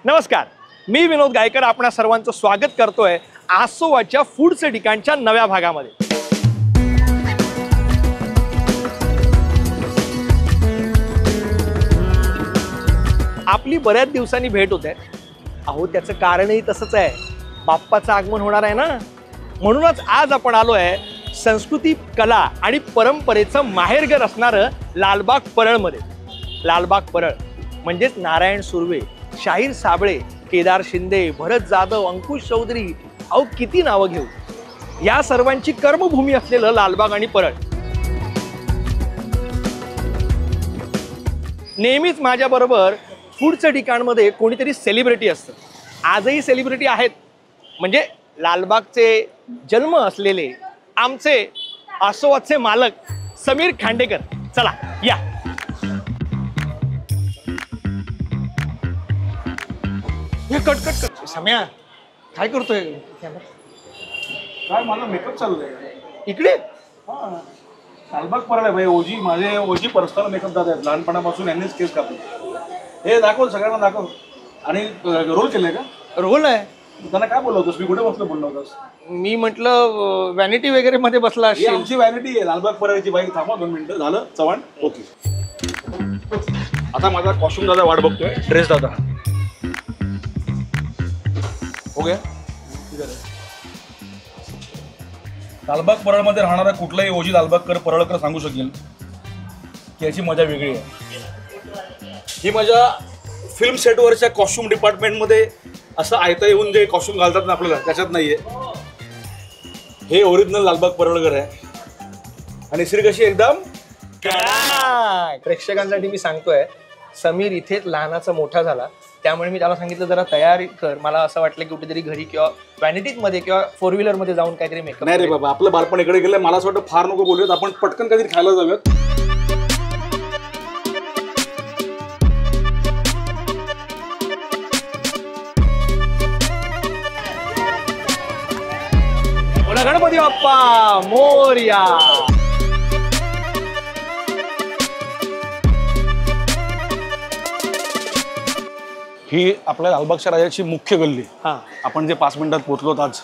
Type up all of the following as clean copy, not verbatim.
नमस्कार, मी विनोद गायकर आपणा सर्वांचं स्वागत करतोय आसोवाच्या फूडचे ठिकाणच्या नव्या भागामध्ये। आपली बऱ्याच दिवसांनी भेट होते। अहो त्याचं कारणही तसंच आहे, बाप्पाचं आगमन होणार आहे ना, म्हणूनच आज आपण आलोय संस्कृती, कला आणि परंपरेचं माहेरघर असणारं लालबाग परळमध्ये। लालबाग परळ म्हणजेच नारायण सुर्वे, शाहीर साबळे, केदार शिंदे, भरत जाधव, अंकुश चौधरी, अहो किती नावं घेऊ। या सर्वांची कर्मभूमी असलेलं लालबाग आणि परळ। नेहमीच माझ्याबरोबर फूडच्या ठिकाणमध्ये कोणीतरी सेलिब्रिटी असतं। आजही सेलिब्रिटी आहेत, म्हणजे लालबागचे जन्म असलेले आमचे आसोवाचे मालक समीर खांडेकर। चला या। हे कट कट कट सम्या, काय करतोय? काय माझा मेकअप चाललाय इकडे? हा, लालबाग परळ आहे भाई। ओजी माझे ओजी पर्सनल मेकअप दादा आहेत, लहानपणापासून यांनीच केस कापले। हे दाखव, सगळ्यांना दाखव। आणि रोल केलंय का? रोल आहे। त्यांना काय बोललो होतोस? मी कुठे बसलो बोललो होतोस? मी म्हटलं व्हॅनिटी वगैरे मध्ये बसला ही असेल। आमची व्हॅनिटी आहे लालबाग परळची बाई। थांबा 2 मिनिटं, झालं चव्हाण? ओके। आता माझा कॉस्ट्युम दादा वाट बघतोय, ड्रेस दादा हो गया। लालबाग परळमध्ये राहणारा कुठलाही ओजी लालबागकर परळकर सांगू शकेल की याची मजा वेगळी आहे। ही मजा फिल्म सेटवरच्या कॉस्ट्युम डिपार्टमेंटमध्ये असं आयता येऊन जे कॉस्ट्युम घालतात ना आपल्याला, त्याच्यात नाहीये। हे ओरिजिनल लालबाग परळकर आहे आणि श्री कशी एकदम प्रेक्षकांसाठी मी सांगतोय, समीर इथेच लहानाचा मोठा झाला, त्यामुळे मी त्याला सांगितलं जरा तयारी कर। मला असं वाटलं की कुठेतरी घरी किंवा व्हॅनिटीज मध्ये किंवा 4 व्हीलर मध्ये जाऊन काहीतरी मेकअप। नाही रे बाबा, आपलं बालपण इकडे गेलं। मला असं वाटतं फार नको बोलूयात, आपण पटकन काहीतरी खायला जाऊयात। बोला गणपती बाप्पा मोरया। ही आपल्या लालबागच्या राजाची मुख्य गल्ली। हा, आपण जे 5 मिनिटात पोहोचलो आज,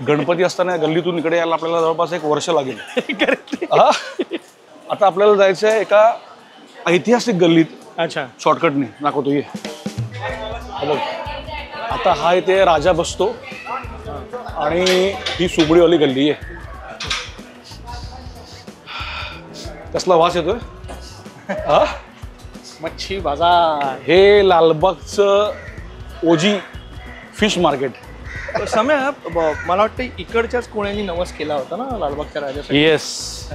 गणपती असताना गल्लीतून इकडे यायला आपल्याला जवळपास 1 वर्ष लागेल। हा? आता आपल्याला जायचं आहे एका ऐतिहासिक गल्लीत। अच्छा, शॉर्टकटने दाखवतो ये। बघ, आता हा इथे राजा बसतो आणि ही सुबडीवाली गल्ली आहे। कसला वास येतोय? हा, मच्छी बाजार। हे लालबागचं ओजी फिश मार्केट। सम्या, मला वाटतं इकडच्याच कोण्यानी नवस केला होता ना लालबागच्या राजासाठी? येस,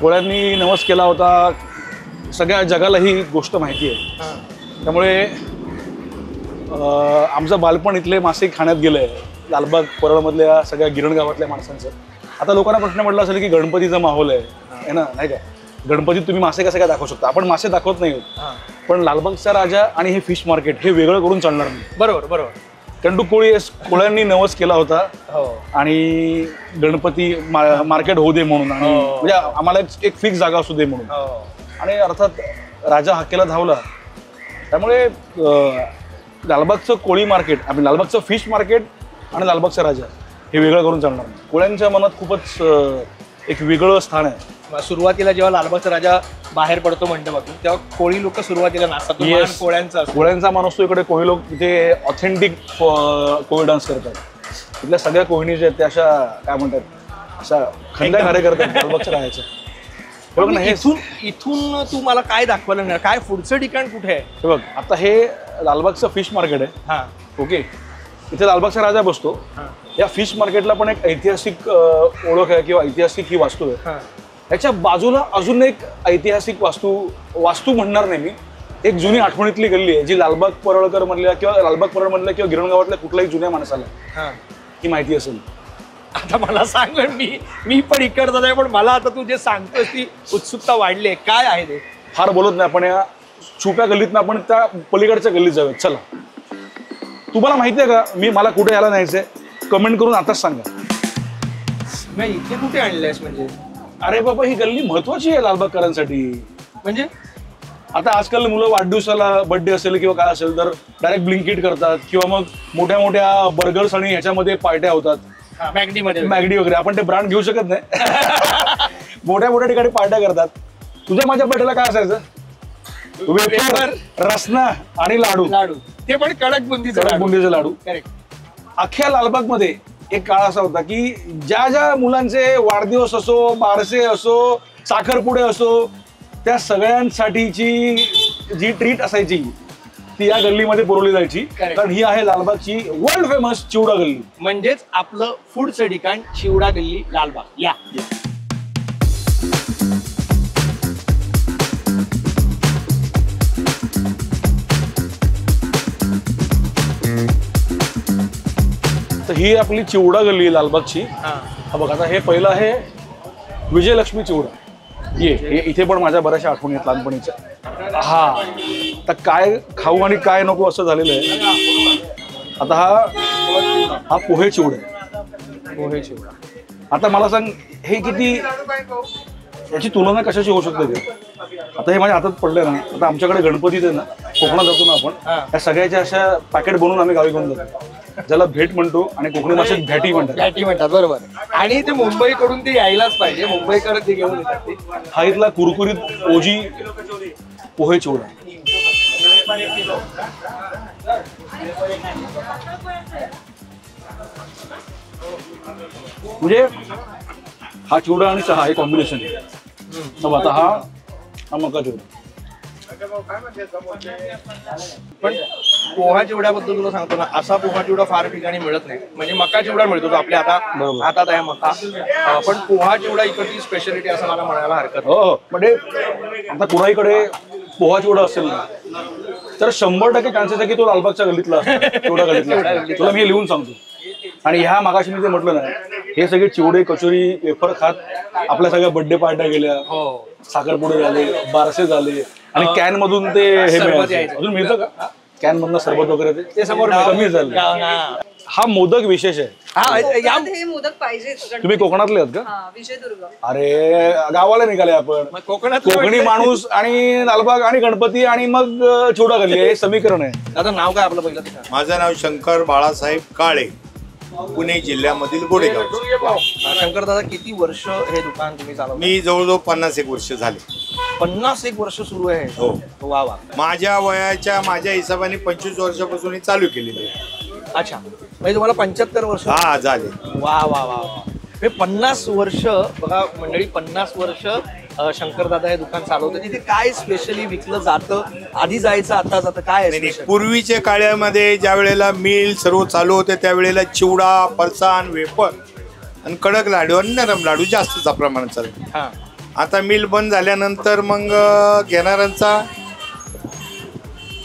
कोळ्यांनी नवस केला होता। सगळ्या जगाला ही गोष्ट माहिती आहे, त्यामुळे आमचं बालपण इथले मासे खाण्यात गेलंय लालबाग परळमधल्या सगळ्या गिरण गावातल्या माणसांचं। आता लोकांना प्रश्न पडला असेल की गणपतीचा माहोल आहे ना, नाही का? गणपतीत तुम्ही मासे कसे काय दाखवू शकता? आपण मासे दाखवत नाही आहोत, पण लालबागचा राजा आणि हे फिश मार्केट हे वेगळं करून चालणार नाही। बरोबर बरोबर। कंटू कोळ्यांनी नवस केला होता आणि गणपती मार्केट होऊ दे म्हणून, आणि म्हणजे आम्हाला एक फिक्स जागा असू दे म्हणून। आणि अर्थात राजा हाकेला धावला, त्यामुळे लालबागचं कोळी मार्केट, आपलं लालबागचं फिश मार्केट आणि लालबागचा राजा हे वेगळं करून चालणार नाही। कोळ्यांच्या मनात खूपच एक वेगळं स्थान आहे। सुरुवातीला जेव्हा लालबागचा राजा बाहेर पडतो मंडपातून, तेव्हा कोळी लोक सुरुवातीला नाचतात। कोळ्यांचा मान असतो इकडे। कोळी लोक इथे ऑथेंटिक कोळी डान्स करतात। इथल्या सगळ्या कोळणी जे आहेत त्या अशा काय म्हणतात, अशा खंड्या खारे करतात लालबागच्या राजाच्या। बघ ना, इथून तू मला काय दाखवलं ना, काय पुढचं ठिकाण कुठे आहे? हे बघ, आता हे लालबागचं फिश मार्केट आहे। हा, ओके, इथे लालबागचा राजा बसतो। या फिश मार्केटला पण एक ऐतिहासिक ओळख आहे किंवा ऐतिहासिक ही वास्तू आहे। याच्या बाजूला अजून एक ऐतिहासिक वास्तू म्हणणार नाही मी, एक जुनी आठवणीतली गल्ली आहे जी लालबाग परळकर मधल्या किंवा लालबाग परळ मधल्या किंवा गिरण गावातल्या कुठल्याही जुन्या माणसाला ही माहिती असेल। आता मला सांग, मी पण इकडचा नाही, पण मला आता तू जे सांगतोस ती उत्सुकता वाढली आहे। काय आहे ते? फार बोलत नाही आपण, या छुप्या गल्लीतनं आपण त्या पलीकडच्या गल्लीत जाऊयात। चला, तुम्हाला माहिती आहे का मला कुठे यायला न्यायचंय? कमेंट करून आताच सांगा। नाही, इथे कुठे आणलंयस म्हणजे? अरे बाबा, ही गल्ली महत्वाची आहे लालबागकरांसाठी। म्हणजे आता आजकाल मुलं वाढदिवसाला बर्थडे असेल किंवा काय असेल तर डायरेक्ट ब्लिंकिट करतात किंवा मग मोठ्या मोठ्या बर्गर्स आणि ह्याच्यामध्ये पार्ट्या होतात मॅगडी वगैरे. आपण ते ब्रँड घेऊ शकत नाही. मोठ्या मोठ्या ठिकाणी पार्ट्या करतात. तुझ्या माझ्या बर्थडेला काय असायचं? रसना आणि लाडू ते पण कडक बुंदीचे लाडू. अख्ख्या लालबाग मध्ये एक काळ असा होता की ज्या ज्या मुलांचे वाढदिवस असो, बारसे असो, साखरपुडे असो, त्या सगळ्यांसाठीची जी ट्रीट असायची ती या गल्लीमध्ये पुरवली जायची. कारण ही आहे लालबागची वर्ल्ड फेमस चिवडा गल्ली. म्हणजेच आपलं फूडचं ठिकाण चिवडा गल्ली लालबाग. या तर ही आपली चिवडा गल्ली लालबागची. हा बघ, आता हे पहिलं आहे विजयलक्ष्मी चिवडा. ये इथे पण माझ्या बऱ्याचशा आठवणी आहेत लहानपणीच्या. हा तर काय खाऊ आणि काय नको असं झालेलं आहे. आता हा पोहे चिवडा आहे. पोहे चिवडा. आता मला सांग, हे किती, याची तुलना कशाची होऊ शकते ते? आता हे माझ्या हातात पडले ना. आता आमच्याकडे गणपतीत आहे ना, कोकणात जातो ना आपण, त्या सगळ्याच्या अशा पॅकेट बनवून आम्ही गावी घेऊन जातो, ज्याला भेट म्हणतो आणि कोकणी भाषेत घॅटी म्हणतात. बरोबर. आणि ते मुंबईकडून ते यायलाच पाहिजे, मुंबईकर ते घेऊन येतात. हा इथला कुरकुरीत ओजी पोहे चिवडा. म्हणजे हा चिवडा आणि चहा हे कॉम्बिनेशन आहे. आता हा मका चिवडा. पण पोहा चिवड्याबद्दल तुला सांगतो ना, असा पोहा चिवडा फार ठिकाणी मिळत नाही. म्हणजे मका चिवडा मिळतो तो आपल्या हातात आहे मका, पण पोहा चिवडा इकडची स्पेशालिटी असं मला म्हणायला हरकत. हो, म्हणजे आता कुणाईकडे पोहा चिवडा असेल ना तर 100% चान्सेस आहे की तो लालबागच्या गल्लीतला चिवडा गल्लीतला. तुला मी लिहून सांगतो. आणि ह्या मागाशी मी ते म्हटलं ना, हे सगळे चिवडे कचोरी वेफर खात आपल्या सगळ्या बर्थडे पार्ट्या गेल्या, साखरपुडे झाले, बारसे झाले, आणि कॅन मधून ते हे मिळायचं. अजून मिळतं का कॅन मधनं सरबत वगैरे? ते समोर कमी झालं. हा मोदक विशेष आहे. हे मोदक पाहिजे. तुम्ही कोकणातले आहात का? विजयदुर्ग. अरे गावाला निघाले आपण. कोकणी माणूस आणि लालबाग आणि गणपती आणि मग चिवडा गल्ली हे समीकरण आहे. आता नाव काय आपलं पहिलं? माझं नाव शंकर बाळासाहेब काळे, पुणे जिल्ह्यामधील गोडेगाव. शंकर दादा, किती वर्ष हे दुकान तुम्ही चालवता? मी जवळजवळ 51 वर्ष झाले. 51 वर्ष सुरू आहे? हो. वा वा. माझ्या वयाच्या माझ्या हिशोबाने 25 वर्षापासून हे चालू केलेले आहे. अच्छा, म्हणजे तुम्हाला 75 वर्ष? हा झाले. वा वा वा. 50 वर्ष बघा मंडळी, 50 वर्ष शंकर दादा हे दुकान चालवतं. तिथे काय स्पेशली विकलं जातं? आधी जायचं, आता जातं काय? पूर्वीच्या काळामध्ये ज्या वेळेला मिल सर्व चालू होते त्यावेळेला चिवडा, फरसाण, वेफर आणि कडक लाडू आणि नरम लाडू जास्तचा प्रमाणात चालतो. आता मिल बंद झाल्यानंतर मग घेणाऱ्यांचा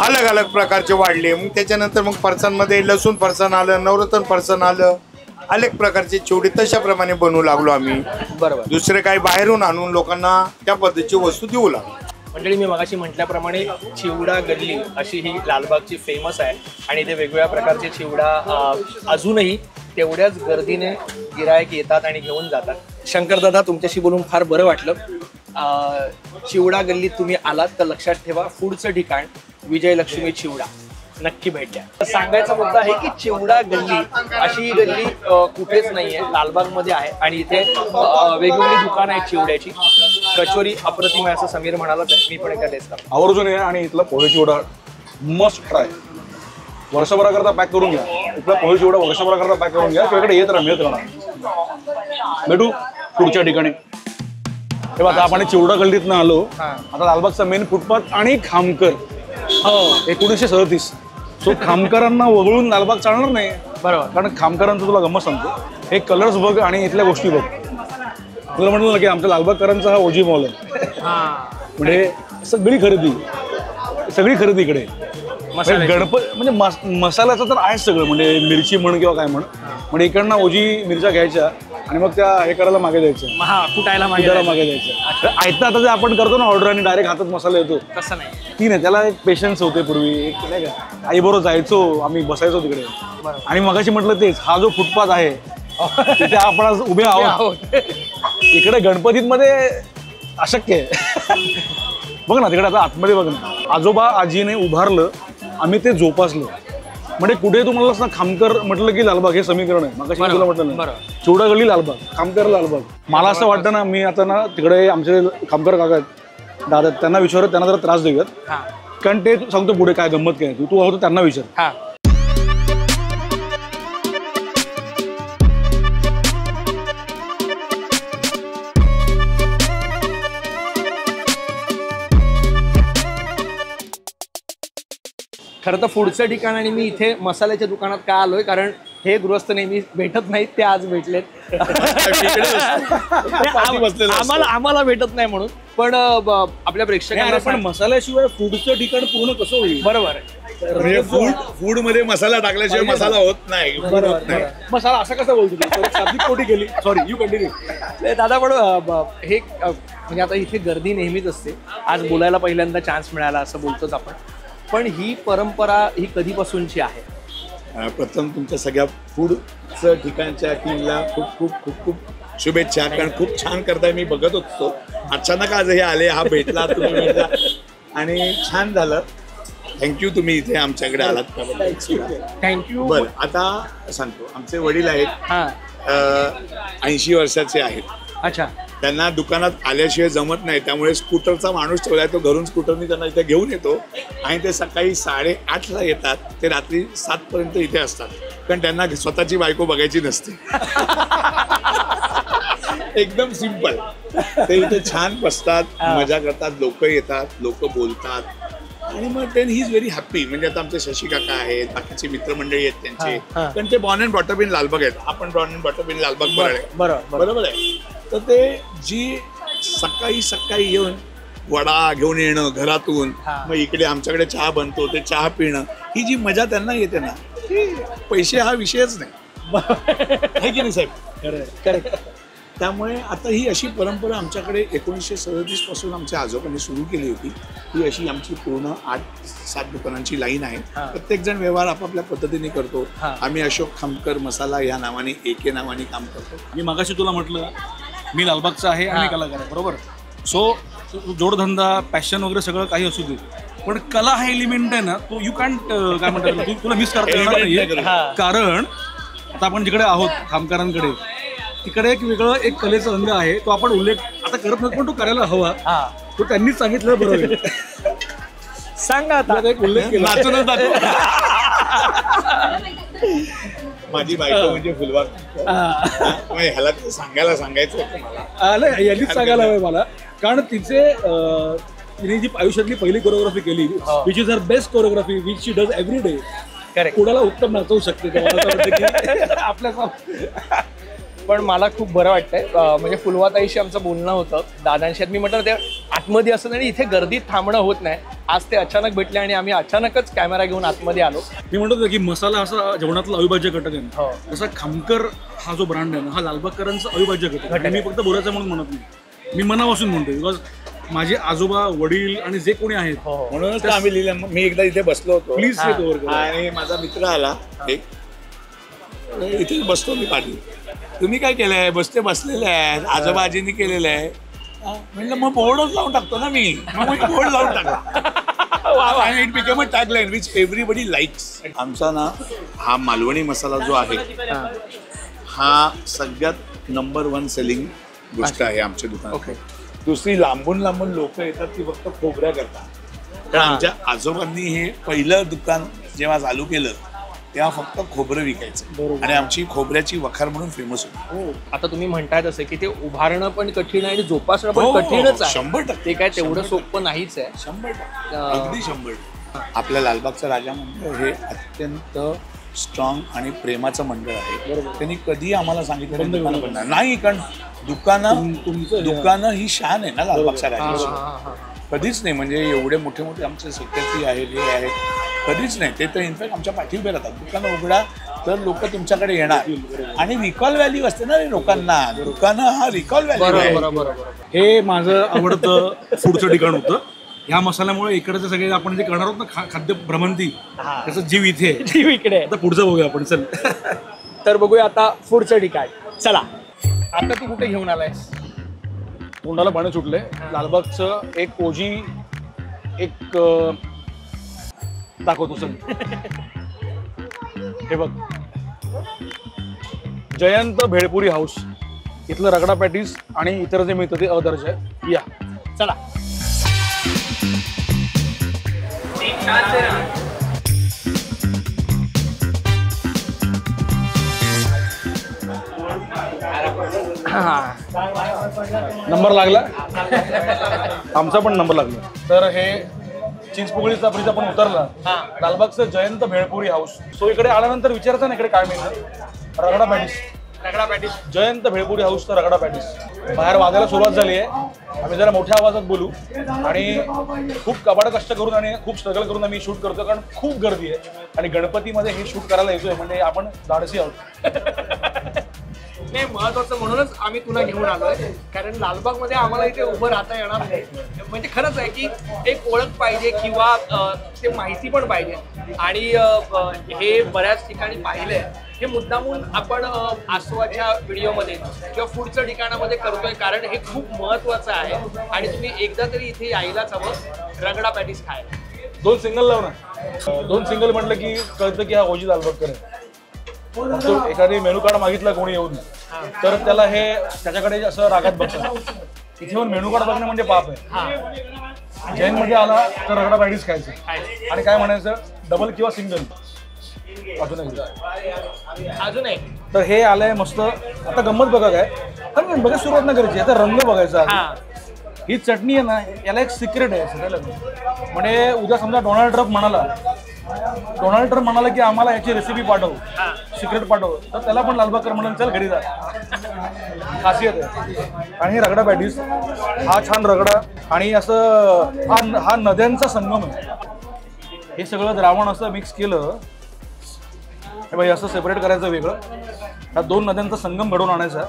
अलग अलग प्रकारचे वाढले. मग त्याच्यानंतर मग फरसाणमध्ये लसूण फरसाण आलं, नवरत्न फरसाण आलं, अनेक प्रकारचे चिवडे तशाप्रमाणे बनवू लागलो आम्ही. बरोबर. दुसरे काही बाहेरून आणून लोकांना त्या पद्धतीची वस्तू देऊ लागलो. मंडळी, मी मगाशी म्हटल्याप्रमाणे चिवडा गल्ली अशी ही लालबागची फेमस आहे आणि ते वेगवेगळ्या प्रकारचे चिवडा अजूनही तेवढ्याच गर्दीने गिरायक येतात आणि घेऊन जातात. शंकर दादा, तुमच्याशी बोलून फार बरं वाटलं. चिवडा गल्लीत तुम्ही आलात तर लक्षात ठेवा, फूडचं ठिकाण विजयलक्ष्मी चिवडा, नक्की भेट द्या. सांगायचा मुद्दा आहे की चिवडा गल्ली अशी ही गल्ली कुठेच नाहीये, लालबाग मध्ये आहे. आणि इथे वेगवेगळी दुकानं आहेत चिवड्याची. कचोरी अप्रतिम आहे असं समीर म्हणालाच आहे. मी पण एका टेस्ट करतो. आवर्जून आहे. आणि इथला पोहे चिवडा मस्ट ट्राय. वर्षभराकरता पॅक करून घ्या. इथला पोहे चिवडा वर्षभराकरता पॅक करून घ्या. तुझ्याकडे येत राहणार. भेटू पुढच्या ठिकाणी. तेव्हा आता आपण चिवडा गल्लीतनं आलो. आता लालबागचा मेन फुटपाथ आणि खामकर. 1937. सो खामकरांना वगळून लालबाग चालणार नाही. बरोबर. कारण खामकरांचं तुला गंमत सांगतो, हे कलर्स बघ आणि इथल्या गोष्टी बघ. तुला म्हटलं ना की आमच्या लालबागकरांचा हा ओजी मॉल आहे. म्हणजे सगळी खरेदी इकडे. गणपती म्हणजे मसाल्याचं तर आहेच सगळं. म्हणजे मिरची म्हण किंवा काय म्हण, म्हणजे इकडनं ओजी मिरच्या घ्यायच्या आणि मग त्या हे करायला मागे द्यायचं, कुटायला मागे द्यायचं. आयतं आता जे आपण करतो ना ऑर्डर आणि डायरेक्ट हातात मसाला येतो, तसं नाही. ती नाही, त्याला एक पेशन्स होते. पूर्वी एक नाही का, आई बरोबर जायचो आम्ही, बसायचो तिकडे. आणि मगाशी म्हटलं तेच, हा जो फुटपाथ आहे तिथे आपण आज उभे आहोत. इकडे गणपतीमध्ये अशक्य आहे. बघ ना तिकडे आता आतमध्ये बघ ना, आजोबा आजीने उभारलं, आम्ही ते जोपासलं. म्हणजे कुठे तुम्हाला असं खामकर म्हटलं की लालबाग हे समीकरण आहे. मग तुला म्हटलं ना चिवडा गल्ली लालबाग, खामकर लालबाग. मला असं वाटतं ना, मी आता ना तिकडे आमचे खामकर काका आहेत, दादा, त्यांना विचारत, त्यांना जरा त्रास देऊयात, कारण ते सांगतो पुढे काय गंमत काय तू होतो त्यांना विचार. खरं तर पुढचं ठिकाण आणि मी इथे मसाल्याच्या दुकानात का आलोय, कारण हे गृहस्थ नेहमी भेटत नाहीत, ते आज भेटलेत. आम्हाला भेटत नाही म्हणून. पण आपल्या प्रेक्षकांना पण मसाल्याशिवाय फूडचं ठिकाण पूर्ण कसं होईल? बरोबर आहे. म्हणजे फूड मध्ये मसाला टाकल्याशिवाय मसाला होत नाही. मसाला असा कसा बोलतो? साधी कोटी केली. Sorry, you continue. दादा, पण हे म्हणजे आता इथे गर्दी नेहमीच असते, आज बोलायला पहिल्यांदा चान्स मिळाला असं बोलतोच आपण. पण ही परंपरा ही कधीपासूनची आहे? प्रथम तुमच्या सगळ्या फूडचं ठिकाणच्या टीमला खूप खूप खूप खूप शुभेच्छा, कारण खूप छान करताय. मी बघत होतो, अचानक आज हे आले, हा भेटला, तुम्ही भेटला आणि छान झालं. थँक्यू, तुम्ही इथे आमच्याकडे आलात त्याबद्दल. थँक्यू. बरं, आता सांगतो, आमचे वडील आहेत, 80 वर्षाचे आहेत. अच्छा. त्यांना दुकानात आल्याशिवाय जमत नाही, त्यामुळे स्कूटरचा माणूस ठेवलाय, तो घरून स्कूटरनी त्यांना इथे घेऊन येतो आणि ते सकाळी 8:30ला येतात, ते रात्री 7पर्यंत इथे असतात, कारण त्यांना स्वतःची बायको बघायची नसते. एकदम सिंपल. ते इथे छान बसतात, मजा करतात, लोक येतात, लोक बोलतात आणि मग then he is very happy. म्हणजे आता आमचे शशी काका आहेत, बाकीचे मित्रमंडळी आहेत त्यांचे, पण ते born and brought up in Lalbaug आहेत. आपण born and brought up in Lalbaug बरोबर आहे. तर ते जी सकाळी येऊन वडा घेऊन येणं घरातून, मग इकडे आमच्याकडे चहा बनतो, ते चहा पिणं, ही जी मजा त्यांना येते ना, ती पैसे हा विषयच नाही, आहे की नाही साहेब? करेक्ट. त्यामुळे आता ही अशी परंपरा आमच्याकडे 1937 पासून आमच्या आजोबांनी सुरू केली होती. ही अशी आमची पूर्ण 8-7 दुकानांची लाईन आहे. प्रत्येक जण व्यवहार आपापल्या पद्धतीने करतो. आम्ही अशोक खामकर मसाला या नावाने, AK नावाने काम करतो. मी मगाशी तुला म्हटलं मी लालबागचा आहे आणि कलाकार आहे, बरोबर. सो जोडधंदा, पॅशन वगैरे सगळं काही असू दे, पण कला हा एलिमेंट आहे ना, तो यू कॅन्ट काय म्हणतात, तुला मिस करता येणार नाहीये. कारण आता आपण जिकडे आहोत खामकरांकडे, तिकडे एक कलेचा रंग आहे, तो आपण उल्लेख आता करत नाही, पण तो करायला हवा. तो त्यांनीच सांगितलं, बरोबर. सांगा आता. एक उल्लेख केला. माझी बायको म्हणजे फुलबाग. ह्याला सांगायचं होतं मला. यांनीच सांगायला हवं मला, कारण तिने जी आयुष्यातली पहिली कोरिओग्राफी केली, which is her best choreography, which she does every day. कोणाला उत्तम नाचवू शकते आपल्या. पण मला खूप बरं वाटतंय, म्हणजे फुलवाताईशी आमचं बोलणं होतं, दादांशी. मी म्हटलं ते आतमध्ये असं आणि इथे गर्दीत थांबणं होत नाही. आज ते अचानक भेटले आणि आम्ही अचानकच कॅमेरा घेऊन आतमध्ये आलो. मी म्हणतो की मसाला असा जेवणातला अविभाज्य घटक आहे ना, जसा खामकर हा जो ब्रँड आहे ना, हा लालबागकरांचा अविभाज्य घटक आहे. मी फक्त बोलायचं म्हणून म्हणत नाही, मी मनापासून म्हणतो, बिकॉज माझे आजोबा, वडील आणि जे कोणी आहेत, म्हणूनच आम्ही लिहिलं. मी एकदा इथे बसलो होतो, प्लीज आणि माझा मित्र आला, इथे बसतो मी पाठी. तुम्ही काय केलंय? बसलेले आहेत, आजोबा आजींनी केलेलं आहे. म्हणलं मग बोर्डच लावून टाकतो ना मी. मग बोर्ड लावून टाकला. It become a tagline which everybody likes. आमचा ना हा मालवणी मसाला जो आहे, हा सगळ्यात नंबर 1 सेलिंग गोष्ट आहे आमच्या दुकानात. दुसरी लांबून लोक येतात, ती फक्त खोबऱ्या करतात. कारण आमच्या आजोबांनी हे पहिलं दुकान जेव्हा चालू केलं, तेव्हा फक्त खोबरं विकायचं आणि आमची खोबऱ्याची वखार म्हणून फेमस होती. आता तुम्ही म्हणताय तसं की ते उभारणं पण कठीण आहे आणि जोपासणं पण कठीणच आहे. 100%. ते काय तेवढं सोपं नाहीच आहे. 100%, अगदी 100%. आपल्या लालबागचा राजा मंडळ हे अत्यंत स्ट्रॉंग आणि प्रेमाचं मंडळ आहे. त्यांनी कधी आम्हाला सांगितलं दुकानं बनणार नाही, कारण दुकानं ही शान आहे ना लालबागच्या राजाची. कधीच नाही. म्हणजे एवढे मोठे आमचे सेक्रेटरी आहेत, हे आहेत, कधीच नाही. ते तर इनफॅक्ट आमच्या पाठी उभे राहतात. दुकानं उघडा तर लोक तुमच्याकडे येणार. आणि रिकॉल व्हॅल्यू असते ना लोकांना, दुकानं हा रिकॉल व्हॅल्यू आहे. हे माझं आवडतं फूडचं ठिकाण होतं. ह्या मसाल्यामुळे इकडचे सगळे आपण जे करणार आहोत ना खाद्य भ्रमंती, त्याचा जीव इथे, जीव इकडे. आता पुढचं बघूया आपण. चल तर बघूया आता पुढचं ठिकाण. चला, आता तू कुठे घेऊन आलायस? तोंडाला पाणी सुटले. लालबागचं एक ओजी एक दाखवतो सर. हे बघ, जयंत भेळपुरी हाऊस, इथलं रगडा पॅटीस आणि इतर जे मिळतं ते अदर्श आहे. या चला. नंबर लागला. आमचा पण नंबर लागला. तर हे चिंचपोकळीचा ब्रिज आपण उतरला, लालबागचं जयंत भेळपुरी हाऊस. सो इकडे आल्यानंतर विचारायचं ना इकडे काय मिळतं. Ragda patties, ragda patties, Jayant bhelpuri house तर रगडा पॅटीस. बाहेर वाजायला सुरुवात झाली आहे. आम्ही जरा मोठ्या आवाजात बोलू आणि खूप कबाड कष्ट करून आणि खूप स्ट्रगल करून आम्ही शूट करतो, कारण खूप गर्दी आहे आणि गणपतीमध्ये हे शूट करायला येतोय म्हणजे आपण धाडसी आहोत. नाही, महत्वाचं म्हणूनच आम्ही तुला घेऊन आलोय, कारण लालबागमध्ये आम्हाला इथे उभं राहता येणार नाही. म्हणजे खरंच आहे की एक ओळख पाहिजे किंवा ते माहिती पण पाहिजे. आणि हे बऱ्याच ठिकाणी पाहिलंय. हे मुद्दामून आपण आसवाच्या व्हिडिओमध्ये किंवा फूडच्या ठिकाणामध्ये करतोय, कारण हे खूप महत्वाचं आहे आणि तुम्ही एकदा तरी इथे यायलाच हवं रगडा पॅटीस खायला. 2 सिंगल लाव ना. 2 सिंगल म्हटलं की कळतं की हा ओजी लालबागकर आहे. एखादी मेनू कार्ड मागितला कोणी येऊन तर त्याला हे त्याच्याकडे असं रागात बघतात. इथे येऊन मेनू कार्ड बघणं म्हणजे पाप आहे. जैन मध्ये आला तर रगडा पॅटीस खायचं आणि काय म्हणायचं, डबल किंवा सिंगल. अजून एक तर हे आलंय मस्त. आता गंमत बघा काय, पण बघा सुरुवात नाही करायची, आता रंग बघायचा. ही चटणी आहे ना, याला एक सिक्रेट आहे सगळ्याला. म्हणजे उद्या समजा डोनाल्ड ट्रम्प म्हणाला की आम्हाला याची रेसिपी पाठव, सिक्रेट पाठव, तर त्याला पण लालबागकर म्हणून चल घरी जा. खासियत आहे. आणि हे रगडा पॅटीस, हा छान रगडा आणि असं हा नद्यांचा संगम आहे. हे सगळं द्रावण असं मिक्स केलं हे बाई, असं सेपरेट करायचं वेगळं. ह्या 2 नद्यांचा संगम घडवून आणायचा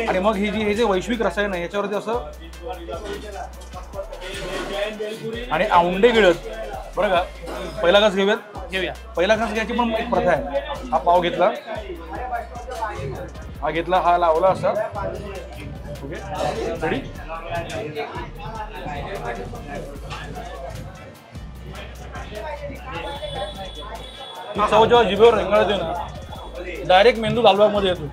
आणि मग हे जे वैश्विक रसायन आहे याच्यावरती असं आणि औंडे गिळत. बरं का, पहिला घास घेऊया. पहिला घास घ्यायची पण एक प्रथा आहे. हा पाव घेतला, हा लावला असा. Okay, ready. चव जेव्हा जिभेवर रेंगाळते ना, डायरेक्ट मेंदू लालबागमध्ये येतो.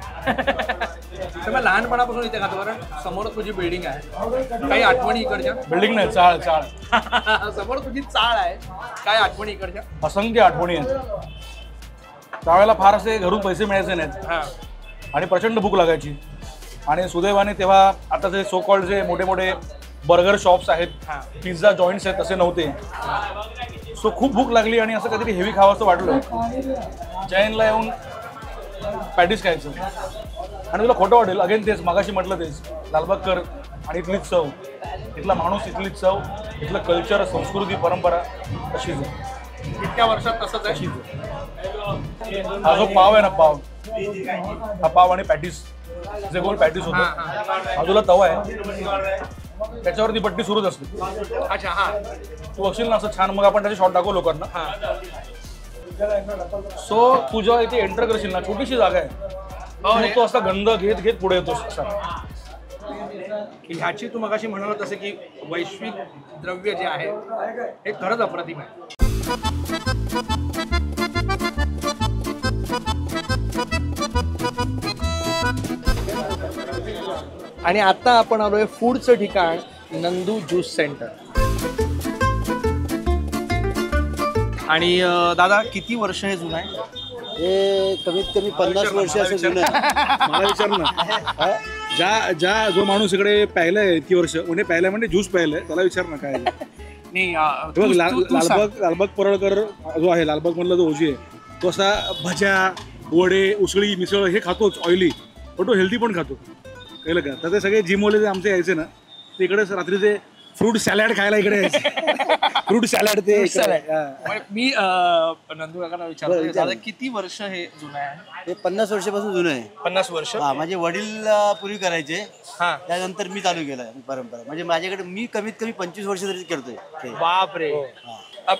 तेव्हा लहानपणापासून इथे खातो, कारण समोर तुझी बिल्डिंग आहे. काही आठवणी इकडच्या? बिल्डिंग नाही, चाळ. समोर तुझी चाळ आहे. काय आठवणी इकडच्या? असंख्य आठवणी आहेत. त्यावेळेला फार असे घरून पैसे मिळायचे नाहीत आणि प्रचंड भूक लागायची. आणि सुदैवाने तेव्हा आता जे सो कॉल्ड जे मोठे मोठे बर्गर शॉप्स आहेत, पिझ्झा जॉईंट्स आहेत, तसे नव्हते. सो खूप भूक लागली आणि असं काहीतरी हेवी खावं असं वाटलं. जैनला येऊन पॅटीस खायचं. आणि तुला खोटं वाटेल, अगेन तेच मागाशी म्हटलं तेच, लालबागकर आणि इथलीच चव, इथला माणूस, इथलीच चव, इथलं कल्चर, संस्कृती, परंपरा तशीच आहे. इतक्या वर्षात तसंच आहे. हा जो पाव आहे ना, हा पाव आणि पॅटीस, जे गोल पॅटीस होतं, बाजूला तवा आहे, त्याच्यावरती पट्टी सुरूच असते. अच्छा, हा, तू बघशील ना असं छान. मग आपण त्याचे शॉट दाखवू लोकांना. सो तू जेव्हा इथे एंटर करशील ना, छोटीशी जागा आहे, तो असा गंध घेत घेत पुढे येतो. ह्याची तू मगाशी म्हणाला तसं की वैश्विक द्रव्य जे आहे हे खरंच अप्रतिम आहे. आणि आता आपण आलोय फूडचं ठिकाण, नंदू ज्यूस सेंटर. आणि दादा, किती वर्ष हे जुनं आहे? हे कमीत कमी 50 वर्ष असं जुनं आहे. मला विचार ना, जो माणूस इकडे प्यायलाय इतकी वर्ष, म्हणजे प्यायलाय म्हणजे ज्यूस प्यायलाय, त्याला विचार ना काय. नाही, लालबाग परळकर जो आहे, लालबाग मधला जो ओजी आहे, तो असा भज्या, वडे, उसळी, मिसळ हे खातोच, ऑइली, पण तो हेल्दी पण खातो. कळलं का? तर ते सगळे जिमवाले जे आमचे यायचे ना, ते इकडे रात्रीचे फ्रूट सॅलॅड खायला इकडे यायचे. फ्रूट सॅलड ते Fruit salad. मी नंदू काकांना विचारतो दादा किती वर्ष हे जुनं आहे? हे 50 वर्षापासून जुनं आहे. 50 वर्ष. हा माझे वडील पूर्वी करायचे, हा त्यानंतर मी चालू केलं परंपरा. म्हणजे माझ्याकडे मी कमीत कमी 25 वर्ष तरी करतोय ते. बापरे.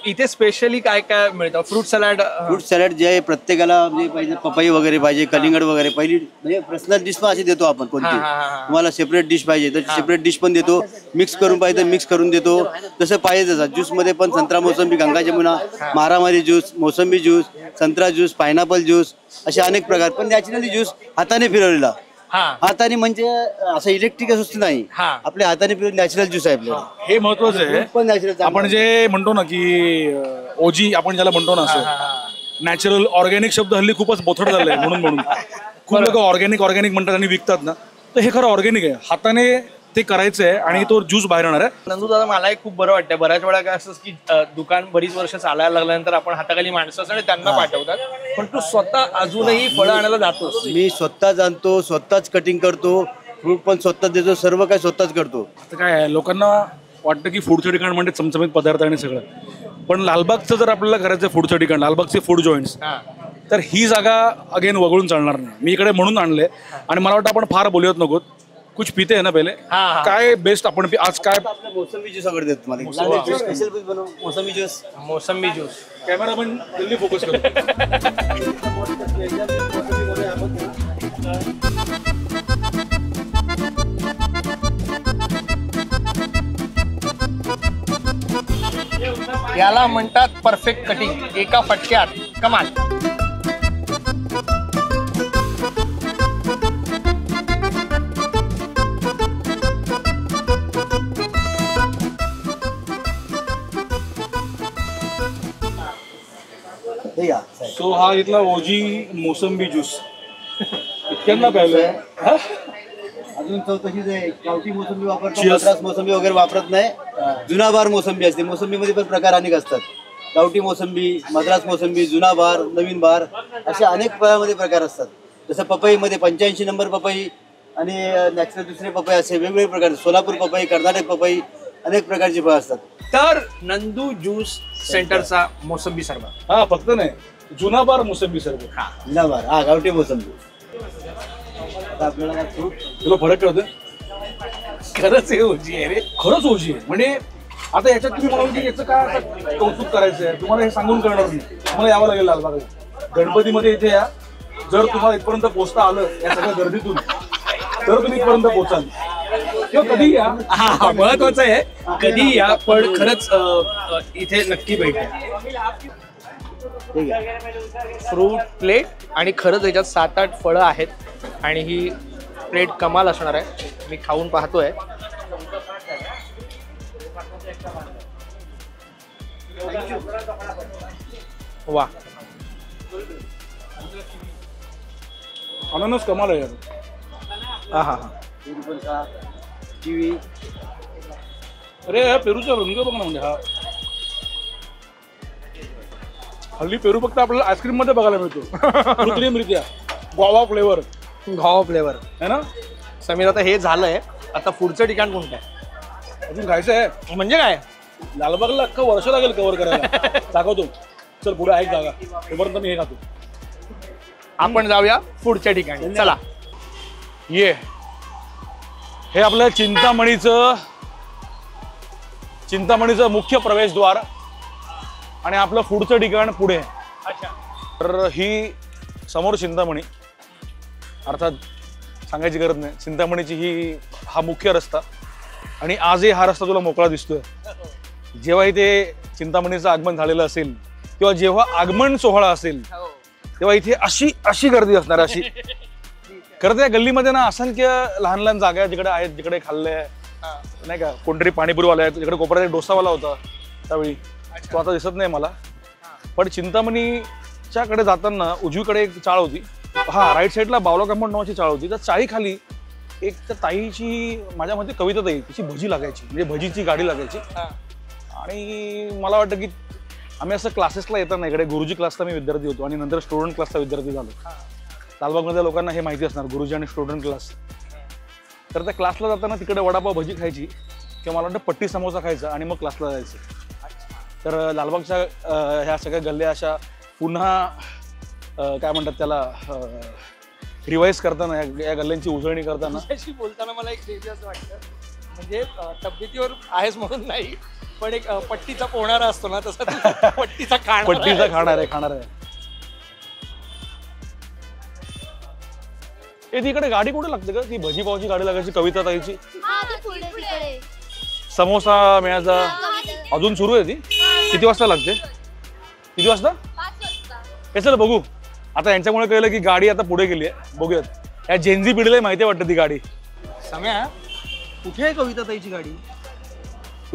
इथे स्पेशली काय काय मिळतं? Fruit salad. फ्रूट सॅलड जे आहे प्रत्येकाला म्हणजे पाहिजे, पपई वगैरे पाहिजे, कलिंगड वगैरे, पहिली म्हणजे पर्सनल डिश पण अशी देतो आपण कोणती. तुम्हाला सेपरेट डिश पाहिजे तर सेपरेट डिश पण देतो, मिक्स करून पाहिजे तर मिक्स करून देतो, जसं पाहिजे तसं. ज्यूस मध्ये पण संत्रा मोसंबी, गंगा जमुना, मारामारी ज्यूस, मोसंबी ज्यूस, संत्रा ज्यूस, पायनॅपल ज्यूस, असे अनेक प्रकार. पण नॅचरली ज्यूस हाताने फिरवलेला. हाताने म्हणजे असं इलेक्ट्रिक वस्तू नाही, आपल्या हाताने फिरवून नॅचरल ज्यूस आहे आपल्याला. हे महत्वाचं आहे. पण नॅचरल आपण जे म्हणतो ना की ओजी आपण ज्याला म्हणतो ना, असं नॅचरल ऑर्गॅनिक शब्द हल्ली खूपच बोथट झालाय. म्हणून खूप लोक ऑर्गॅनिक म्हणतात आणि विकतात ना, तर हे खरं ऑर्गॅनिक आहे. हाताने ते करायचं आहे आणि तो ज्यूस बाहेर येणार आहे. नंदू दादा मला एक खूप बरं वाटतं. बऱ्याच वेळा काय असं की दुकान बरीच वर्ष चालायला लागल्यानंतर आपण हाताखाली माणसं असतात आणि त्यांना पाठवतात, पण तू स्वतः अजूनही फळं आणायला जातोस. मी स्वतः आणतो, स्वतःच कटिंग करतो, फ्रूट पण स्वतःच देतो, सर्व काही स्वतःच करतो. आता काय आहे, लोकांना वाटतं की फूडचं ठिकाण म्हणजे चमचमीत पदार्थ आणि सगळं, पण लालबागचं जर आपल्याला करायचं फूडचं ठिकाण, लालबागचे फूड जॉईंट्स, तर ही जागा अगेन वगळून चालणार नाही. मी इकडे म्हणून आणले आणि मला वाटतं आपण फार बोलूयात नको. कुछ पीते है ना पहिले, काय बेस्ट आपण आज काय मोसंबी ज्यूस वगैरे देतो तुम्हाला. स्पेशल बनव मोसंबी ज्यूस. मोसंबी ज्यूस. कॅमेरामन जल्दी फोकस करतो. याला म्हणतात परफेक्ट कटिंग, एका फटक्यात. कमाल. सो हा इथला ओजी मोसंबी ज्यूस इतक्यांना प्यायलोय. अजून चौकशीच आहे. गावठी मोसंबी वापरतो, मद्रास मोसंबी वगैरे वापरत नाही. जुनाबार मोसंबी असते. मोसंबी मध्ये पण प्रकार अनेक असतात. गावठी मोसंबी, मद्रास मोसंबी, जुना बार, नवीन बार, असे अनेक फळामध्ये प्रकार असतात. जसं पपईमध्ये 85 नंबर पपई आणि नॅचरल दुसरे पपई असे वेगवेगळे प्रकार. सोलापूर पपई, कर्नाटक पपई, अनेक प्रकारची फळं असतात. तर नंदू ज्यूस सेंटरचा मोसंबी सरबत. हा फक्त नाही, जुना बार मोसंबी सरबत. जुना बार, हा गावठी मोसंबी. आता आपल्याला फ्रूट तुला फरक कळतोय? खरंच हे ओजी आहे रे. खरंच ओजी आहे. म्हणजे आता याच्यात तुम्ही म्हणून की याचं काय आता कौतुक करायचं आहे, तुम्हाला हे सांगून करणार नाही. तुम्हाला यावं लागेल लालबागला. गणपतीमध्ये इथे या. जर तुम्हाला इथपर्यंत पोहोचता आलं या सगळ्या गर्दीतून, तर तुम्ही इथपर्यंत पोहोचाल. किंवा कधी या. हा महत्वाचं आहे, कधी या, पण खरंच इथे नक्की भेटेल. फ्रूट प्लेट आणि खरंच याच्यात 7-8 फळं आहेत आणि ही प्लेट कमाल असणार आहे. मी खाऊन पाहतोय. वा, अननस कमाल आहे यार. हा हा हा. किवी. अरे हा पेरूचा रंग बघ ना. म्हणजे हा हल्ली पेरू फक्त आपल्याला आईस्क्रीम मध्ये बघायला मिळतो. कृत्रिमरित्या गोवा फ्लेवर है ना. समीर आता हे झालंय, आता पुढचं ठिकाण कोणतं आहे? अजून खायचं आहे. म्हणजे काय, लालबागला अख्खं वर्ष लागेल कव्हर करायला. दाखवतो. चल पुढे आहे जागा, तोपर्यंत मी हे खातो. आपण जाऊया पुढच्या ठिकाणी. चला. ये हे आपलं चिंतामणीचं मुख्य प्रवेशद्वार आणि आपलं पुढचं ठिकाण पुढे. तर ही समोर चिंतामणी, अर्थात सांगायची गरज नाही, चिंतामणीची हा मुख्य रस्ता. आणि आजही हा रस्ता तुला मोकळा दिसतोय. जेव्हा इथे चिंतामणीचं आगमन झालेलं असेल किंवा जेव्हा आगमन सोहळा असेल तेव्हा इथे अशी गर्दी असणार. अशी खरं त्या गल्लीमध्ये ना असंख्य लहान लहान जागा जिकडे आहेत, जिकडे खाल्ले नाही का. कोणतरी पाणीपुरीवाला आहे, तिकडे कोपऱ्यात डोसावाला होता त्यावेळी, तो आता दिसत नाही मला. पण चिंतामणीच्या कडे जाताना उजवीकडे एक चाळ होती. हा राईट साईडला बावला कंपाऊंड नावाची चाळ होती. त्या चाळीखाली एक त्या ताईची, माझ्या मते कविता ताई, तिची भजी लागायची, म्हणजे भजीची गाडी लागायची. आणि मला वाटतं की आम्ही असं क्लासेसला येताना इकडे गुरुजी क्लासला मी विद्यार्थी होतो आणि नंतर स्टुडंट क्लासचा विद्यार्थी झालो. लालबागमधल्या लोकांना हे माहिती असणार, गुरुजी आणि स्टुडंट क्लास. तर त्या क्लासला जाताना तिकडे वडापाव भजी खायची किंवा मला वाटतं पट्टी समोसा खायचा आणि मग क्लासला जायचं. तर लालबागच्या ह्या सगळ्या गल्ल्या अशा पुन्हा काय म्हणतात त्याला रिवाईज करताना या गल्ल्यांची उजळणी करताना तुझ्याशी बोलताना मला एक नेहमी असं वाटतं म्हणजे तब्येतीवर आहेस म्हणून नाही पण एक पट्टीचा पोहणारा असतो ना तसा तू पट्टीचा खाणार आहे ए तिकडे गाडी कुठे लागते का ती भजी पावची गाडी लागायची कविता ताईची समोसा मिळायचा अजून सुरू आहे ती किती वाजता लागते किती वाजता हे चल बघू आता यांच्यामुळे कळलं की गाडी आता पुढे गेली आहे बघूयात या जेनझी पिढीला माहिती वाटतं ती गाडी सम्या कुठे आहे कविता ताईची गाडी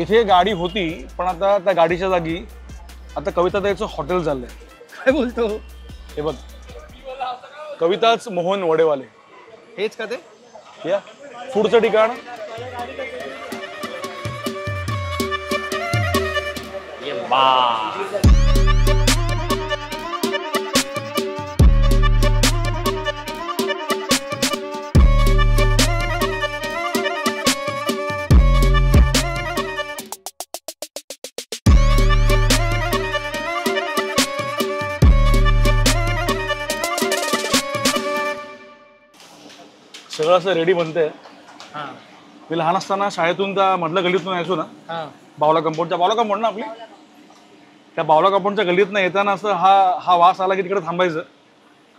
इथे गाडी होती पण आता त्या गाडीच्या जागी आता कविता ताईचं हॉटेल झालंय काय बोलतो हे बघ कविताच मोहन वडेवाले हेच का ते या पुढचं ठिकाण सगळं असं रेडी बनतंय मी लहान असताना शाळेतून त्या मधल्या गल्लीतून यायचो ना बावला कंपाऊंड ना आपली त्या बावला कंपाऊंडच्या गल्लीतनं येताना असं हा वास आला की तिकडे थांबायचं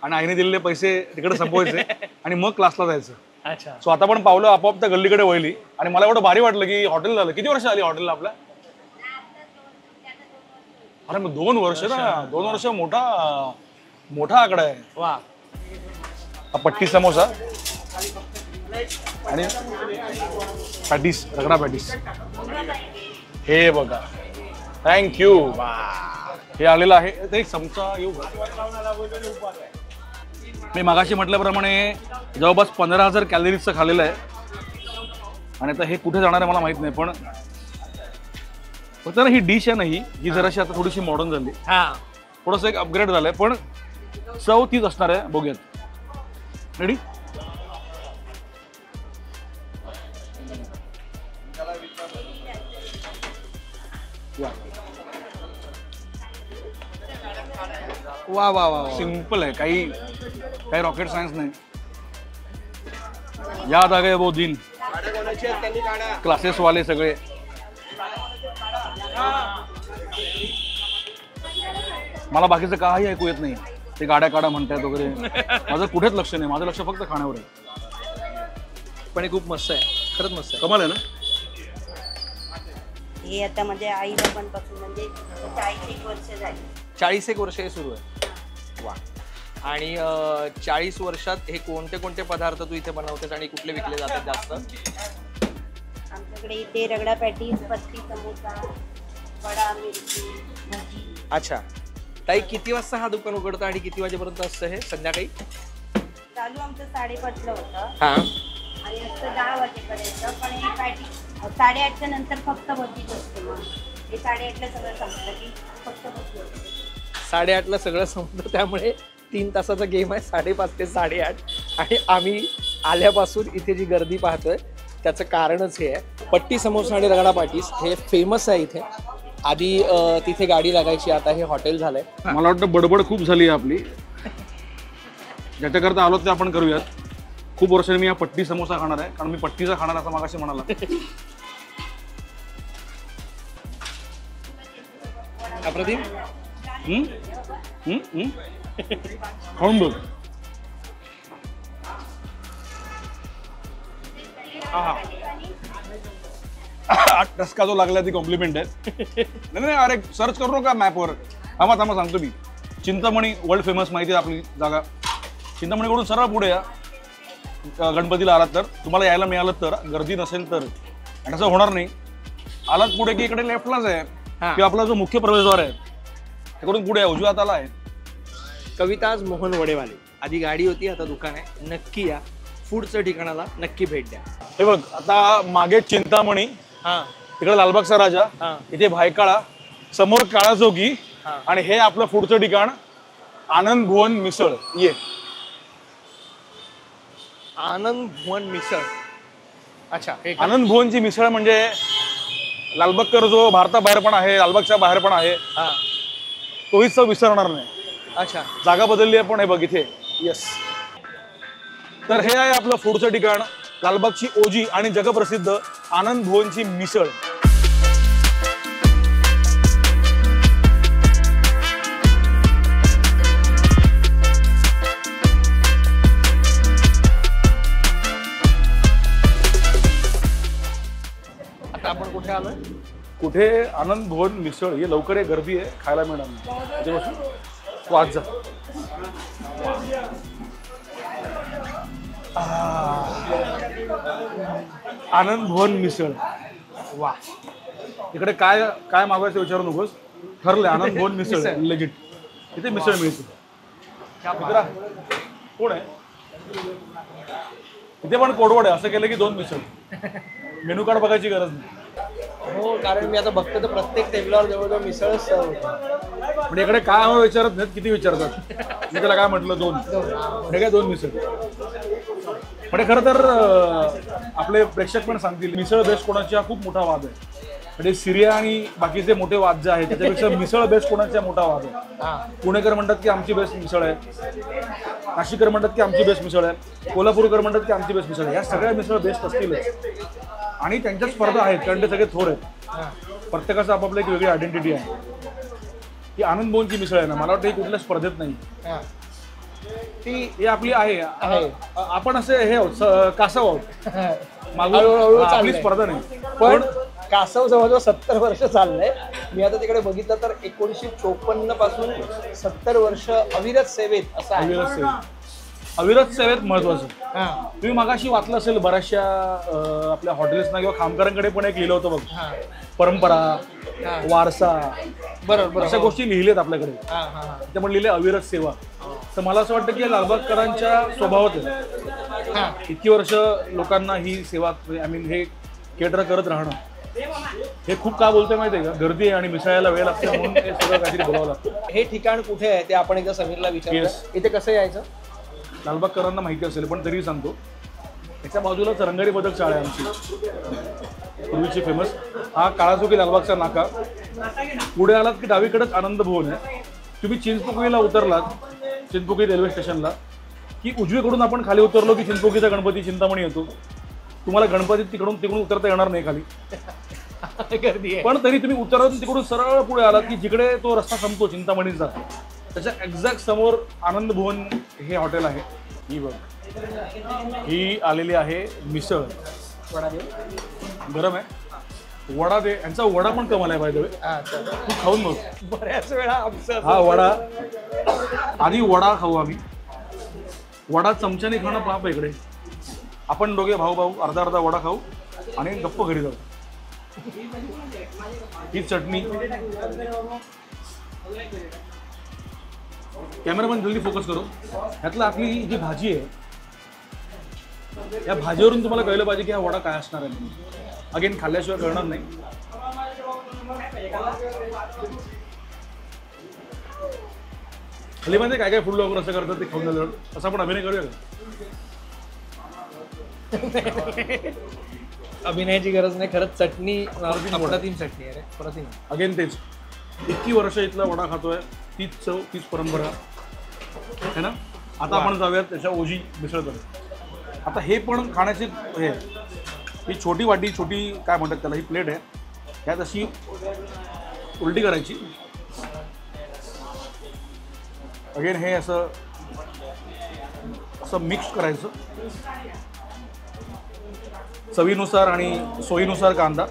आणि आईने दिलेले पैसे तिकडे संपवायचे आणि मग क्लासला जायचं अच्छा सो आता पण पावलं आपोआप त्या गल्लीकडे वळली आणि मला एवढं भारी वाटलं की हॉटेल झालं किती वर्ष आली हॉटेलला आपल्या अरे मग 2 वर्ष ना 2 वर्ष मोठा आकडा आहे वा पट्टी समोसा आणि पॅटीस रगडा पॅटीस हे बघा थँक्यू हे आलेलं आहे ते एक चमचा येऊ मी मगाशी म्हटल्याप्रमाणे जवळपास 15,000 कॅलरीजचं खाल्लेलं आहे आणि आता हे कुठे जाणार आहे मला माहित नाही पण फक्त ना ही डिश आहे नाही ही जराशी आता थोडीशी मॉडर्न झाली थोडंसं एक अपग्रेड झालंय पण चव तीच असणार आहे बघूयात रेडी वा वा वा सिंपल आहे काही रॉकेट सायन्स नाही याद आ गए वो दिन क्लासेस वाले सगळे मला बाकीचं काही ऐकू येत नाही ते गाड्या काढा म्हणतात वगैरे माझं कुठेच लक्ष नाही माझं लक्ष फक्त खाण्यावर आहे पण हे खूप मस्त आहे खरंच मस्त आहे कमाल आहे ना हे आता म्हणजे आईला पण पासून म्हणजे 40 वर्ष झाली 40 वर्ष हे सुरू आहे वा आणि 40 वर्षात हे कोणते पदार्थ तू इथे बनवतेस आणि कुठले विकले जातात जास्त आमच्याकडे इथे रगडा पॅटीस पत्ती समोसा वडा मिरची भजी अच्छा ताई किती वाजता हा दुकान उघडतं आणि किती वाजेपर्यंत असतं हे संध्याकाळी चालू आमचं 5:30 ला होतं हा आणि असं 10 वाजेपर्यंत पण हे पॅटीस 8:30च्या नंतर फक्त भजीच असते मग हे 8:30ला सगळं संपलं की फक्त भजी असते 8:30ला सगळं संपतं त्यामुळे 3 तासाचा गेम आहे 5:30 ते 8:30 आणि आम्ही आल्यापासून इथे जी गर्दी पाहतोय त्याचं कारणच हे आहे पट्टी समोसा आणि रगडा पॅटीस हे फेमस आहे इथे आधी तिथे गाडी लागायची आता हे हॉटेल झालंय मला वाटतं बडबड खूप झाली आहे आपली ज्याच्याकरता आलो ते आपण करूयात खूप वर्षांनी मी हा पट्टी समोसा खाणार आहे कारण मी पट्टीचा खाणार असं मागाशी म्हणाला अप्रतिम खाऊन बघ टसका जो लागला ती कॉम्प्लिमेंट आहे नाही अरे सर्च करू नका मॅपवर थांबा सांगतो मी चिंतामणी वर्ल्ड फेमस माहिती आहे आपली जागा चिंतामणीकडून सरळ पुढे या गणपतीला आलात तर तुम्हाला यायला मिळालं तर गर्दी नसेल तर आणि असं होणार नाही आलात पुढे की इकडे लेफ्टलाच आहे किंवा आपला जो मुख्य प्रवेशद्वार आहे तिकडून पुढे उजव्या हाताला आहे कविताज मोहन वडेवाले आधी गाडी होती आता दुकान आहे नक्की या फूडचं ठिकाणाला नक्की भेट द्या हे बघ आता मागे चिंतामणी तिकडे लालबागचा राजा इथे भायकाळा समोर काळाचौकी आणि हे आपलं पुढचं ठिकाण आनंद भुवन मिसळ ये आनंद भुवन मिसळ अच्छा आनंद भुवनची मिसळ म्हणजे लालबागकर जो भारताबाहेर पण आहे, लालबागच्या बाहेर पण आहे, हा तोही चव विसरणार नाही. अच्छा जागा बदलली आहे पण हे बघ इथे. येस. तर हे आहे आपलं फूडचं ठिकाण, लालबागची ओजी आणि जगप्रसिद्ध आनंद भुवनची मिसळ. आता आपण कुठे आलोय? कुठे? आनंद भुवन मिसळ. हे लवकर आहे, गर्दी आहे, खायला मिळणार नाही. तू आज जा. आनंद भुवन मिसळ. वा. इकडे काय काय मागवायचं विचारू नकोस, ठरलंय आनंद भुवन मिसळ लेजिट. इथे मिसळ मिळते. मित्रा कोण आहे? इथे पण कोडवड आहे, असं केलं की 2 मिसळ. मेनू कार्ड बघायची गरज नाही. हो, कारण मी आता बघतो तर प्रत्येक टेबलावर जवळजवळ मिसळच सर्व होतं. पण इकडे काय हवं विचारत नाहीत, किती विचारतात. मी त्याला काय म्हटलं 2, हे काय 2 मिसळ. म्हणजे खरं तर आपले प्रेक्षक पण सांगतील मिसळ बेस्ट कोणाची हा खूप मोठा वाद आहे. म्हणजे सिरिया आणि बाकीचे मोठे वाद जे आहेत त्याच्यापेक्षा मिसळ बेस्ट कोणाचा मोठा वाद आहे. पुणेकर म्हणतात की आमची बेस्ट मिसळ आहे, नाशिककर म्हणतात की आमची बेस्ट मिसळ आहे, कोल्हापूरकर म्हणतात की आमची बेस्ट मिसळ आहे. या सगळ्या मिसळ बेस्ट असतीलच आणि त्यांच्या स्पर्धा आहेत कारण ते सगळे थोर आहेत. प्रत्येकाचं आपापलं एक वेगळी आयडेंटिटी आहे. ही आनंद भुवनची मिसळ आहे ना, मला वाटतं ही कुठल्या स्पर्धेत नाही. ती आपली आहे. आपण असे हे कासव आहोत, मागून आपली स्पर्धा नाही. पण कासव जवळजवळ 70 वर्ष चाललंय. मी आता तिकडे बघितलं तर 1954 पासून 70 वर्ष अविरत सेवेत असं आहे. अविरत सेवेत महत्वाचं. तुम्ही मागाशी वाचलं असेल बऱ्याचशा आपल्या हॉटेल्सना किंवा कामगारांकडे पण एक लिहिलं होतं बघ, परंपरा, वारसा, बरोबर अशा गोष्टी लिहिलेत आपल्याकडे. त्यामुळे लिहिले अविरत सेवा. तर मला असं वाटतं की लालबागकरांच्या स्वभावात आहे इतकी वर्ष लोकांना ही सेवा, आय मीन हे केटर करत राहणं. हे खूप का बोलतोय माहिती आहे का? गर्दी आहे आणि मिसळायला वेळ लागतो म्हणून हे सगळं काहीतरी बोलावं लागतं. हे ठिकाण कुठे आहे ते आपण एकदा समीरला विचारूया. इथे कसं यायचं? लालबागकरांना माहिती असेल पण तरीही सांगतो. याच्या बाजूलाच रंगारी बदक चाळ आहे आमची पूर्वीची फेमस. हा काळाचोकी लालबागचा नाका. पुढे आलात की डावीकडेच आनंद भुवन आहे. तुम्ही चिंचपोकळीला उतरलात, चिंचपोकळी रेल्वे स्टेशनला, की उजवीकडून आपण खाली उतरलो की चिंचपोकळीचा गणपती चिंतामणी येतो. तुम्हाला गणपती तिकडून उतरता येणार नाही खाली, गर्दी आहे. पण तरी तुम्ही उतरून तिकडून सरळ पुढे आलात की जिकडे तो रस्ता संपतो चिंतामणीचा, त्याच्या एक्झॅक्ट समोर आनंद भुवन हे हॉटेल आहे. ही बघ, ही आलेली आहे मिसळ. वडा देऊ? गरम आहे. वडा दे. यांचा वडा पण कमाल आहे बाय द वे. तू खाऊन बघ. बऱ्याच वेळा आमचं हा वडा, आधी वडा खाऊ आम्ही. वडा चमच्याने खाणं पाप आहे इकडे. आपण दोघे भाऊ अर्धा अर्धा वडा खाऊ आणि गप्प घरी जाऊ. ही चटणी. कॅमेरामॅन जल्दी फोकस करू. ह्यातलं आपली जी भाजी आहे, या भाजीवरून तुम्हाला कळलं पाहिजे की हा वडा काय असणार आहे. अगेन खाल्ल्याशिवाय कळणार नाही. हल्ली म्हणजे काय काय फूड ब्लॉगर असं करतात ते खाऊन झालं. असं आपण अभिनय करूया का? अभिनयाची गरज नाही. खरंच चटणी अप्रतिम चटणी आहे रे, प्रतिम. अगेन तेच, इतकी वर्ष इथला वडा खातोय, तीच चव, तीच परंपरा है ना. आता आपण जाऊयात त्याच्या ओजी मिसळकडे. आता हे पण खाण्याची हे, ही छोटी वाटी, छोटी काय म्हणतात त्याला, ही प्लेट आहे. ह्यात अशी उलटी करायची. अगेन हे असं मिक्स करायचं. चवीनुसार आणि सोयीनुसार कांदा.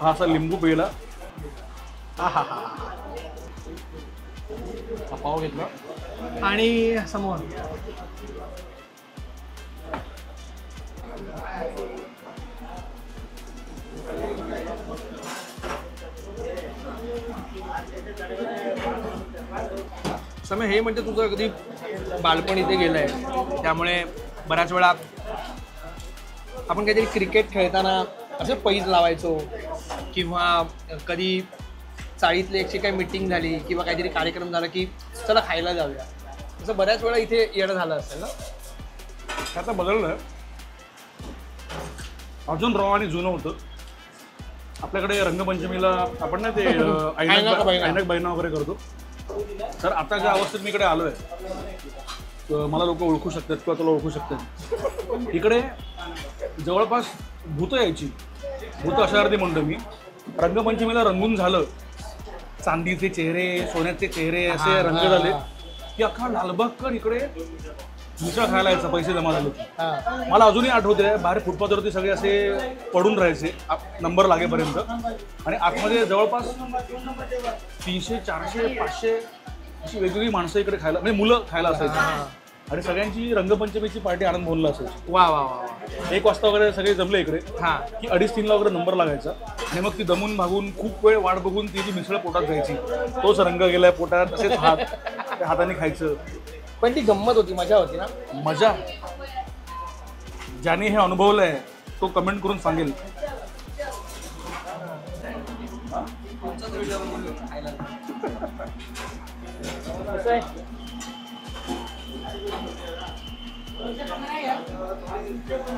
हा असा लिंबू पिळला. हा पाव घेतला आणि समोर समय हे म्हणजे तुझं अगदी बालपण इथे गेलंय, त्यामुळे बऱ्याच वेळा आपण काहीतरी क्रिकेट खेळताना असं पैज लावायचो किंवा कधी चाळीतली एकशी काही मीटिंग झाली किंवा काहीतरी कार्यक्रम झाला की चला खायला जाऊया, असं बऱ्याच वेळा इथे येणं झालं असेल ना. आता बदललं, अजून रॉ आणि जुनं होतं. आपल्याकडे रंगपंचमीला आपण ना ते ऐनक बैना वगैरे करतो. तर आता ज्या अवस्थेत मी इकडे आलोय, मला लोक ओळखू शकतात किंवा तुला ओळखू शकतात. इकडे जवळपास भूत यायची. भूत अशा अर्धी म्हणतो मी. रंगपंचमीला रंगून झालं, चांदीचे चेहरे, सोन्याचे चेहरे असे रंग झाले की अख्खा लालबागकर इकडे मिसळ खायला यायचा, पैसे जमा झाले. मला अजूनही आठवते, बाहेर फुटपाथवरती सगळे असे पडून राहायचे नंबर लागेपर्यंत. आणि आतमध्ये जवळपास 300, 400, 500 अशी वेगवेगळी माणसं इकडे खायला, म्हणजे मुलं खायला असायची. आणि सगळ्यांची रंगपंचमीची पार्टी आनंद भवनला असायची. वा वा वा. 1 वाजता वगैरे सगळे जमले इकडे की 2:30-3 वगैरे नंबर लागायचा. आणि मग ती दमून भागून खूप वेळ वाट बघून ती जी मिसळ पोटात जायची. तोच रंग गेलाय पोटात, तसेच हात, त्या हाताने खायचं. पण ती गंमत होती, मजा होती ना. मजा. ज्याने हे अनुभवलंय तो कमेंट करून सांगेल.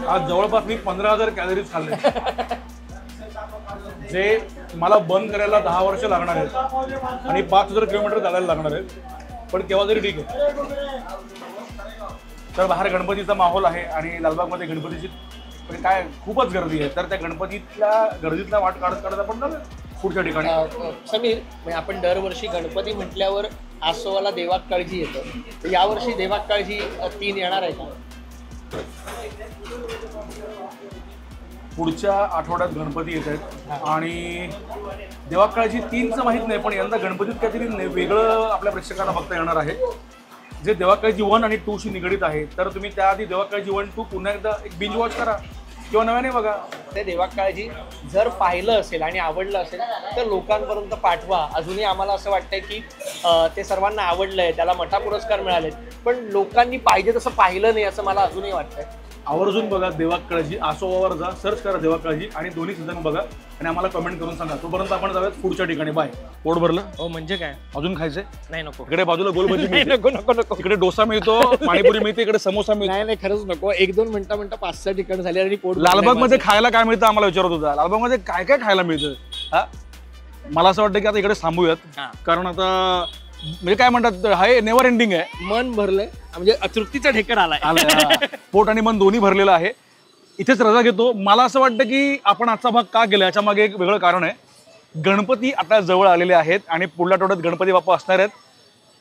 आज जवळपास मी 15,000 कॅलरीज खाल्ले, जे मला बंद करायला 10 वर्ष लागणार आहेत आणि 5,000 किलोमीटर चालायला लागणार आहेत. पण केव्हा तरी ठीक आहे. तर बाहेर गणपतीचा माहोल आहे आणि लालबागमध्ये गणपतीची म्हणजे काय खूपच गर्दी आहे. तर त्या गणपतीतल्या गर्दीतला वाट काढत काढत आपण जाऊया पुढच्या ठिकाणी. समीर, म्हणजे आपण दरवर्षी गणपती म्हटल्यावर आसोवाला देवाक काळजी येतं. तर यावर्षी देवाक काळजी 3 येणार आहे का? पुढच्या आठवड्यात गणपती येत आहेत आणि देवाक काळजी 3चं माहीत नाही, पण यंदा गणपतीत काहीतरी वेगळं आपल्या प्रेक्षकांना बघता येणार आहे, जे देवाक काळजी 1 आणि 2शी निगडीत आहे. तर तुम्ही त्याआधी देवाक काळजी 1, 2 पुन्हा एकदा एक बिंज वॉच करा किंवा नव्याने बघा. ते देवाक काळजी जर पाहिलं असेल आणि आवडलं असेल तर लोकांपर्यंत पाठवा. अजूनही आम्हाला असं वाटतंय की ते सर्वांना आवडलंय, त्याला मठा पुरस्कार मिळालेत, पण लोकांनी पाहिजे तसं पाहिलं नाही असं मला अजूनही वाटतंय. आवर्जून बघा देवाक काळजी. आसोवावर जा, सर्च करा देवाक काळजी आणि दोन्ही सीझन बघा आणि आम्हाला कमेंट करून सांगा. तोपर्यंत आपण जाऊयात पुढच्या ठिकाणी. बाय. पोट भरलं? हो. म्हणजे काय, अजून खायचंय? नाही नको. इकडे बाजूला गोलभजी मिळते, नको नको नको. इकडे डोसा मिळतो, पाणीपुरी मिळते, इकडे समोसा मिळतो. नाही नाही, खरंच नको. 1-2 मिनिटं 5-6 ठिकाण झाले आणि पोट. लालबागमध्ये खायला काय मिळतं आम्हाला विचारत होता. लालबागमध्ये काय काय खायला मिळतं? हा, मला असं वाटतं की आता इकडे थांबूयात, कारण आता म्हणजे काय म्हणतात, हे नेव्हर एंडिंग आहे. मन भरलंय, म्हणजे तृप्तीचा ढेकर आलाय. पोट आणि मन दोन्ही भरलेलं आहे. इथेच रजा घेतो. मला असं वाटतं की आपण आजचा भाग का केला याच्या मागे एक वेगळं कारण आहे. गणपती आता जवळ आलेले आहेत आणि पुढल्या आठवड्यात गणपती बाप्पा असणार आहेत.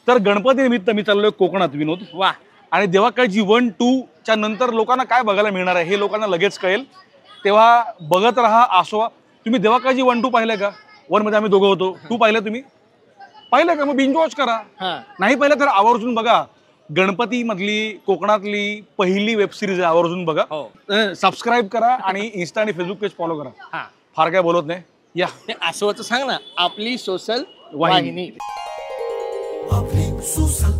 तर गणपती निमित्त मी चाललोय कोकणात. विनोद. वा. आणि देवाक काळजी 1, 2च्या नंतर लोकांना काय बघायला मिळणार आहे हे लोकांना लगेच कळेल. तेव्हा बघत राहा आसोवा. तुम्ही देवाक काळजी 1, 2 पाहिलंय का? 1 मध्ये आम्ही दोघं होतो. 2 पाहिलं तुम्ही? पाहिलं का? मग बिंज वॉच करा. नाही पाहिलं तर आवर्जून बघा. गणपती मधली कोकणातली पहिली वेब सिरीज आहे, आवर्जून बघा. सबस्क्राईब करा आणि इंस्टा आणि फेसबुक पेज फॉलो करा. फार काय बोलत नाही. या आसोवाचं सांग ना, आपली सोशल वाहिनी. आपली सोशल